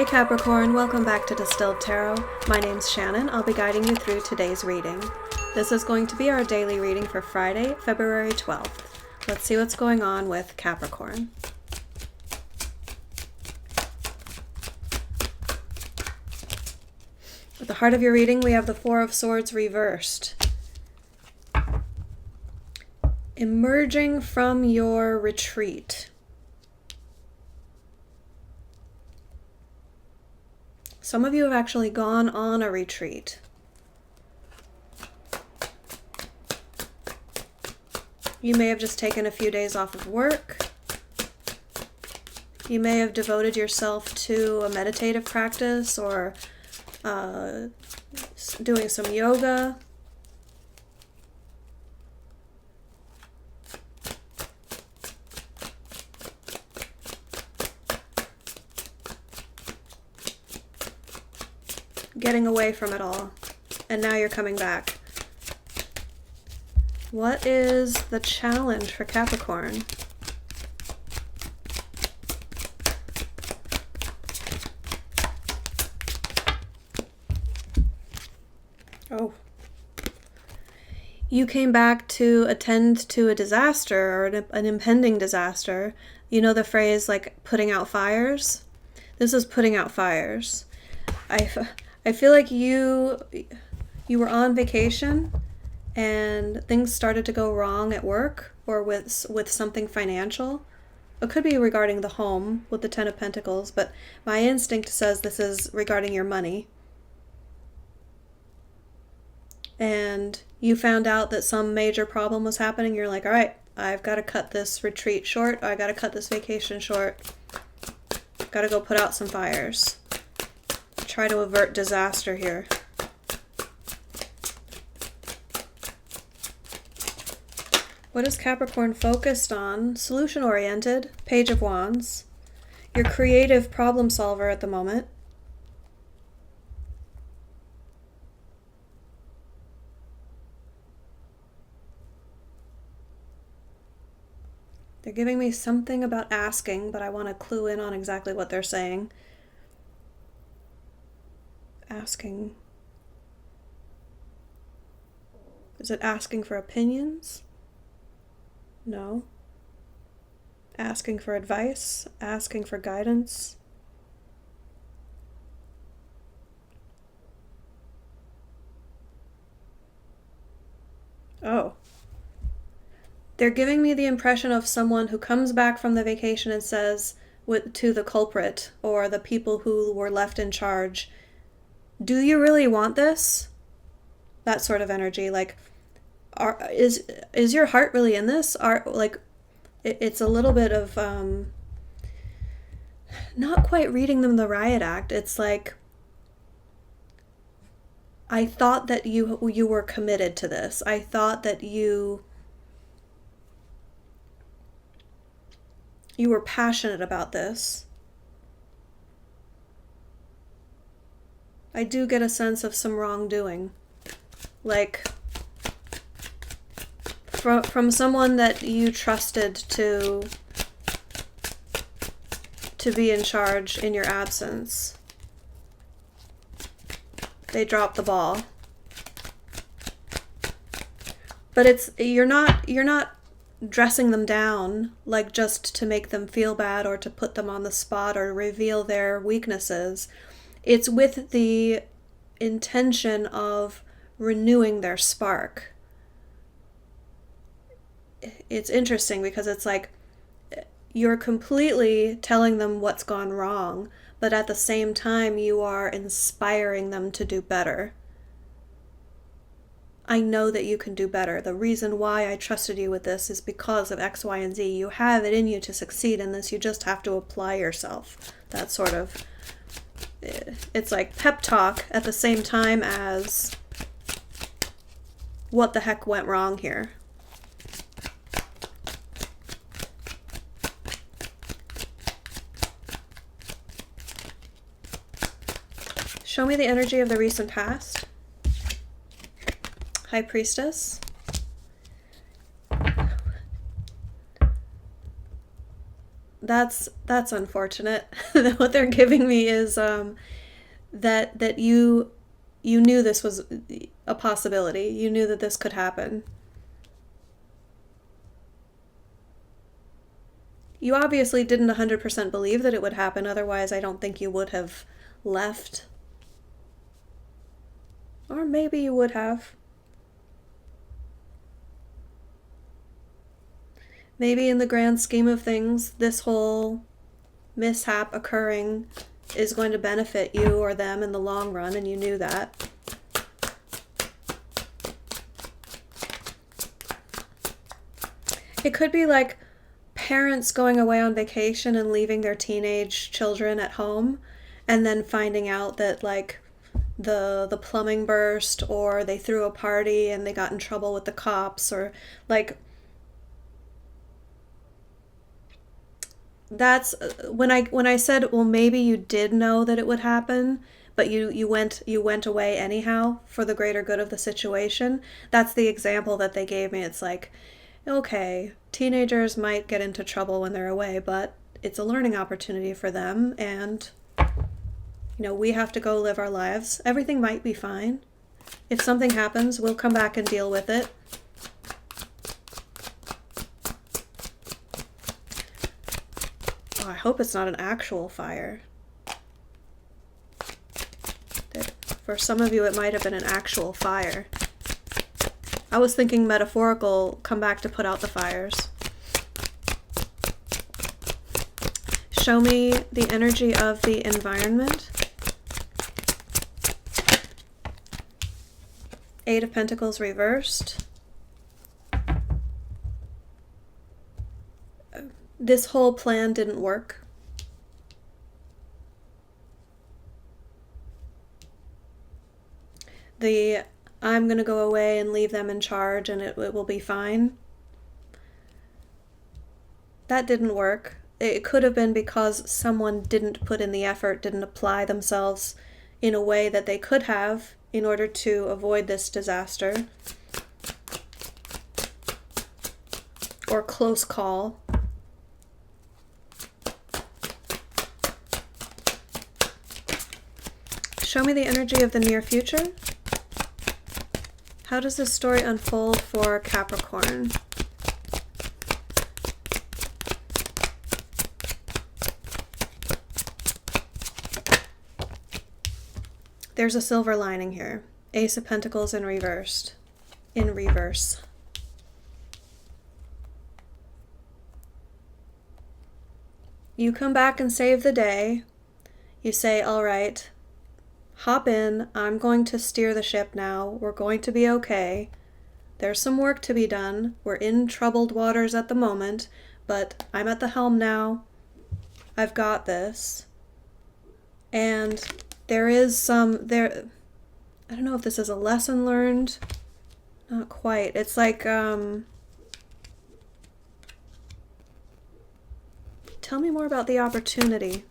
Hey Capricorn, welcome back to Distilled Tarot. My name's Shannon. I'll be guiding you through today's reading. This is going to be our daily reading for Friday, February 12th. Let's see what's going on with Capricorn. At the heart of your reading, we have the Four of Swords reversed. Emerging from your retreat. Some of you have actually gone on a retreat. You may have just taken a few days off of work. You may have devoted yourself to a meditative practice or doing some yoga. Getting away from it all, and now you're coming back. What is the challenge for Capricorn? Oh. You came back to attend to a disaster or an impending disaster. You know the phrase like putting out fires? This is putting out fires. I feel like you were on vacation and things started to go wrong at work or with something financial. It could be regarding the home with the Ten of Pentacles, but my instinct says this is regarding your money. And you found out that some major problem was happening. You're like, all right, I've got to cut this retreat short. I got to cut this vacation short. Got to go put out some fires. Try to avert disaster here. What is Capricorn focused on? Solution-oriented, Page of Wands. You're creative problem solver at the moment. They're giving me something about asking, but I want to clue in on exactly what they're saying. Asking. Is it asking for opinions? No. Asking for advice? Asking for guidance? Oh. They're giving me the impression of someone who comes back from the vacation and says to the culprit or the people who were left in charge, do you really want this? That sort of energy. Like, is your heart really in this? It's a little bit of not quite reading them the riot act. It's like, I thought that you were committed to this. I thought that you were passionate about this. I do get a sense of some wrongdoing. Like, from someone that you trusted to be in charge in your absence. They dropped the ball. But you're not dressing them down, like just to make them feel bad or to put them on the spot or reveal their weaknesses. It's with the intention of renewing their spark. It's interesting because it's like you're completely telling them what's gone wrong, but at the same time you are inspiring them to do better. I know that you can do better. The reason why I trusted you with this is because of X, Y, and Z. You have it in you to succeed in this. You just have to apply yourself. That sort of... It's like pep talk at the same time as what the heck went wrong here. Show me the energy of the recent past. High Priestess. that's unfortunate. What they're giving me is that you knew this was a possibility. You knew that this could happen. You obviously didn't 100% believe that it would happen, otherwise I don't think you would have left. Or maybe you would have. Maybe in the grand scheme of things, this whole mishap occurring is going to benefit you or them in the long run, and you knew that. It could be like parents going away on vacation and leaving their teenage children at home, and then finding out that like the plumbing burst, or they threw a party and they got in trouble with the cops, or like that's when I said, well, maybe you did know that it would happen, but you went away anyhow for the greater good of the situation. That's the example that they gave me. It's like, okay, teenagers might get into trouble when they're away, but it's a learning opportunity for them, and we have to go live our lives. Everything might be fine. If something happens, we'll come back and deal with it. Oh, I hope it's not an actual fire. For some of you, it might have been an actual fire. I was thinking metaphorical, come back to put out the fires. Show me the energy of the environment. Eight of Pentacles reversed. This whole plan didn't work. I'm going to go away and leave them in charge and it will be fine. That didn't work. It could have been because someone didn't put in the effort, didn't apply themselves in a way that they could have in order to avoid this disaster. Or close call. Show me the energy of the near future. How does this story unfold for Capricorn? There's a silver lining here. Ace of Pentacles in reversed. In reverse. You come back and save the day. You say, all right, hop in, I'm going to steer the ship now, we're going to be okay. There's some work to be done, we're in troubled waters at the moment, but I'm at the helm now, I've got this. And there is I don't know if this is a lesson learned, not quite. It's like, tell me more about the opportunity.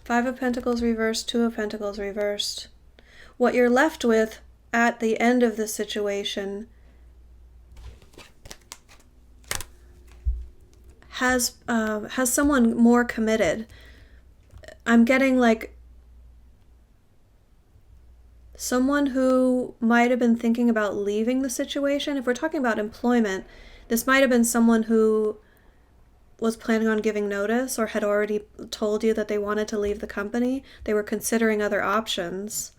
Five of Pentacles reversed, Two of Pentacles reversed. What you're left with at the end of the situation has someone more committed. I'm getting like someone who might have been thinking about leaving the situation. If we're talking about employment, this might have been someone who was planning on giving notice or had already told you that they wanted to leave the company. They were considering other options.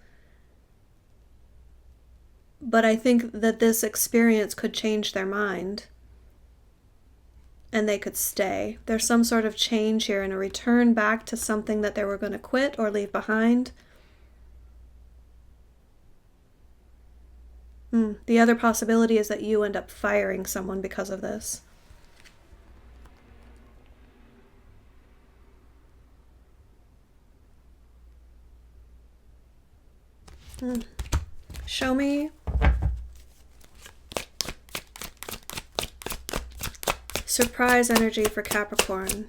But I think that this experience could change their mind and they could stay. There's some sort of change here and a return back to something that they were going to quit or leave behind. The other possibility is that you end up firing someone because of this. Show me surprise energy for Capricorn.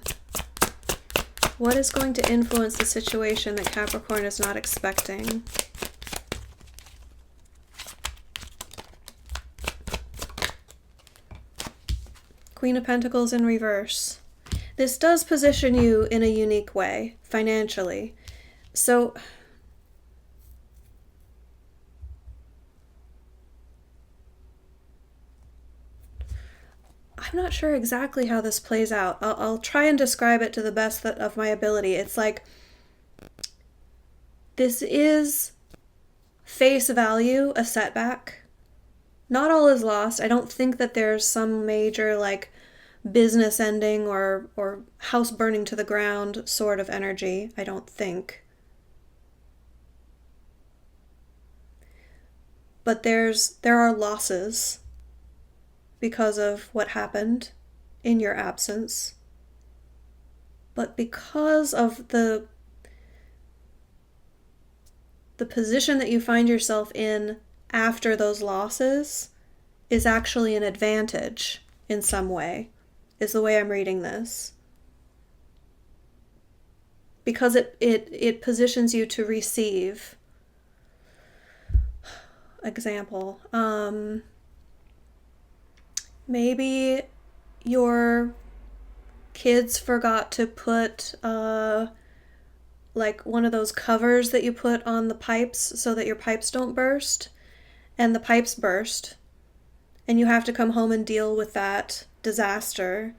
What is going to influence the situation that Capricorn is not expecting? Queen of Pentacles in reverse. This does position you in a unique way, financially. So, I'm not sure exactly how this plays out. I'll try and describe it to the best of my ability. It's like, this is face value a setback. Not all is lost. I don't think that there's some major like business ending or house burning to the ground sort of energy. I don't think. But there are losses because of what happened in your absence. But because of the position that you find yourself in after those losses is actually an advantage in some way, is the way I'm reading this. Because it positions you to receive. Example, maybe your kids forgot to put like one of those covers that you put on the pipes so that your pipes don't burst, and the pipes burst, and you have to come home and deal with that disaster,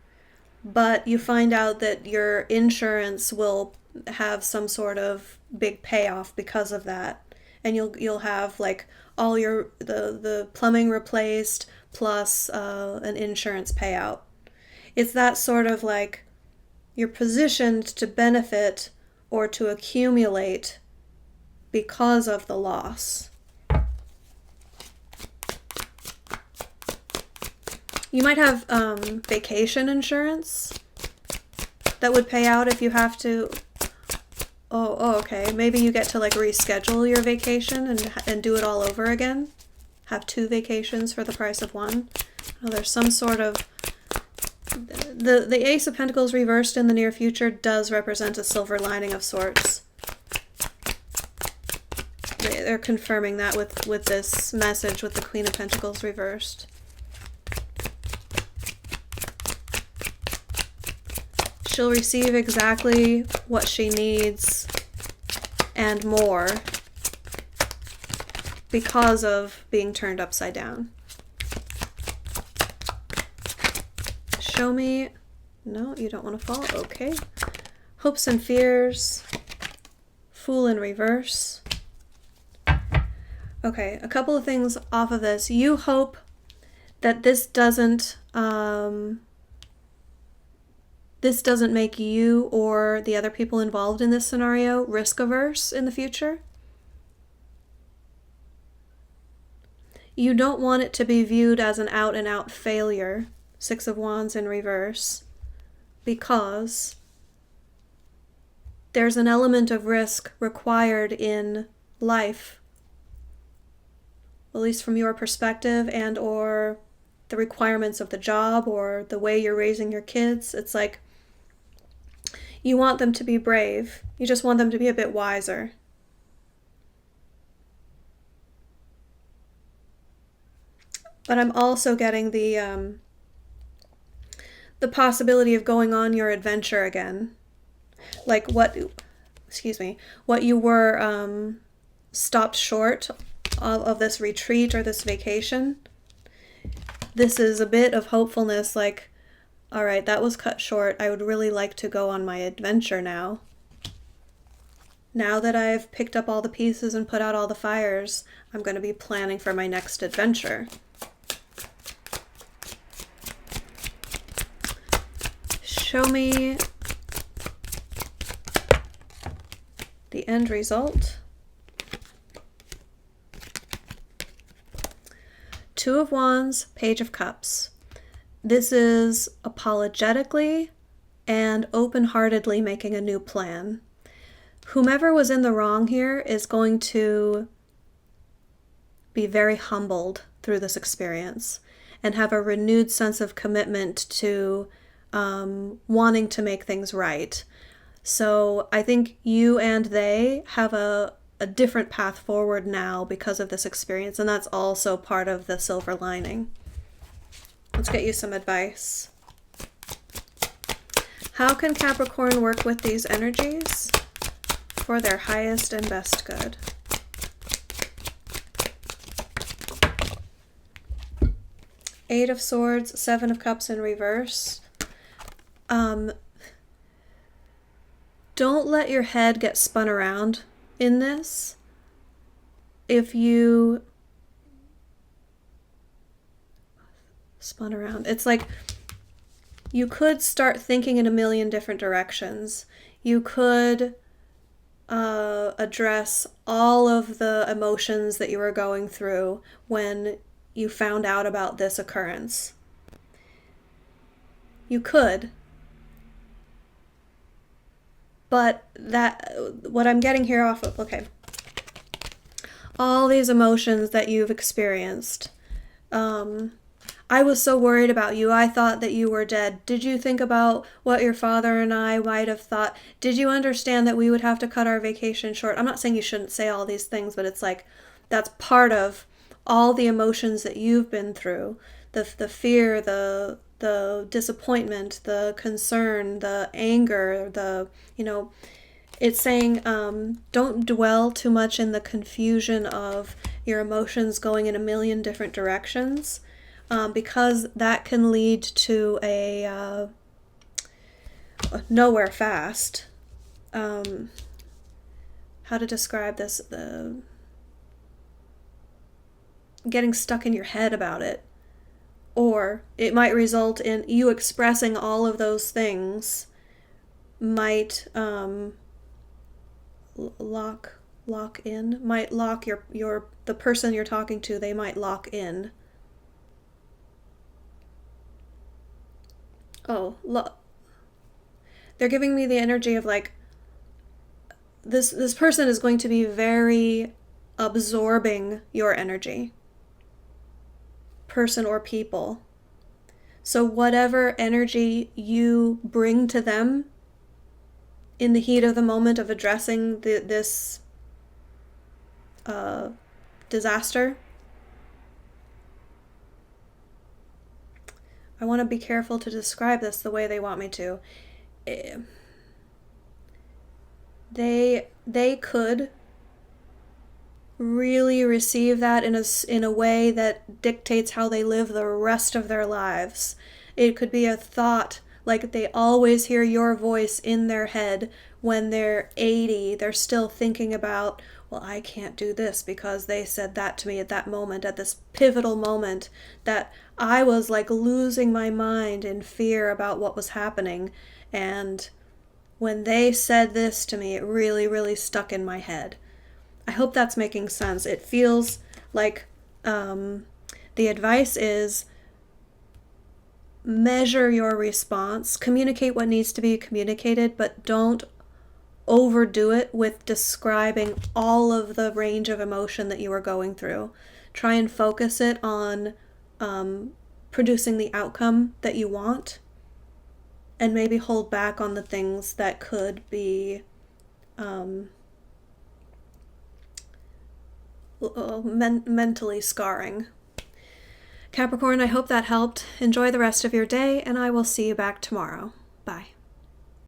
but you find out that your insurance will have some sort of big payoff because of that, and you'll have like all your the plumbing replaced plus an insurance payout. It's that sort of like you're positioned to benefit or to accumulate because of the loss. You might have vacation insurance that would pay out if you have to. Oh, okay. Maybe you get to like reschedule your vacation and do it all over again. Have 2 vacations for the price of 1. Oh, there's some sort of the Ace of Pentacles reversed in the near future does represent a silver lining of sorts. They're confirming that with this message with the Queen of Pentacles reversed. She'll receive exactly what she needs and more because of being turned upside down. Show me. No, you don't want to fall. Okay. Hopes and fears. Fool in reverse. Okay, a couple of things off of this. You hope that this doesn't make you or the other people involved in this scenario risk averse in the future. You don't want it to be viewed as an out and out failure. 6 of Wands in reverse, because there's an element of risk required in life, at least from your perspective, and or the requirements of the job or the way you're raising your kids. It's like you want them to be brave. You just want them to be a bit wiser. But I'm also getting the possibility of going on your adventure again. Like what you were stopped short of this retreat or this vacation. This is a bit of hopefulness, like, all right, that was cut short. I would really like to go on my adventure now. Now that I've picked up all the pieces and put out all the fires, I'm going to be planning for my next adventure. Show me the end result. 2 of Wands, Page of Cups. This is apologetically and open-heartedly making a new plan. Whomever was in the wrong here is going to be very humbled through this experience and have a renewed sense of commitment to wanting to make things right. So I think you and they have a different path forward now because of this experience, and that's also part of the silver lining. Let's get you some advice. How can Capricorn work with these energies for their highest and best good? Eight of Swords, Seven of Cups in reverse. Don't let your head get spun around in this. If you spun around, it's like you could start thinking in a million different directions. You could address all of the emotions that you were going through when you found out about this occurrence. You could. But what I'm getting here off of, okay, all these emotions that you've experienced. I was so worried about you. I thought that you were dead. Did you think about what your father and I might have thought? Did you understand that we would have to cut our vacation short? I'm not saying you shouldn't say all these things, but it's like that's part of all the emotions that you've been through. The fear, the disappointment, the concern, the anger, it's saying don't dwell too much in the confusion of your emotions going in a million different directions, because that can lead to a nowhere fast. How to describe this? Getting stuck in your head about it. Or it might result in you expressing all of those things might lock in, might lock the person you're talking to, they might lock in. Oh, look. They're giving me the energy of like this person is going to be very absorbing your energy. Person or people. So whatever energy you bring to them in the heat of the moment of addressing this disaster, I want to be careful to describe this the way they want me to. They could really receive that in a way that dictates how they live the rest of their lives. It could be a thought, like they always hear your voice in their head when they're 80. They're still thinking about, well, I can't do this because they said that to me at that moment, at this pivotal moment that I was like losing my mind in fear about what was happening. And when they said this to me, it really, really stuck in my head. I hope that's making sense. It feels like the advice is measure your response, communicate what needs to be communicated, but don't overdo it with describing all of the range of emotion that you are going through. Try and focus it on producing the outcome that you want, and maybe hold back on the things that could be mentally scarring. Capricorn, I hope that helped. Enjoy the rest of your day, and I will see you back tomorrow. Bye.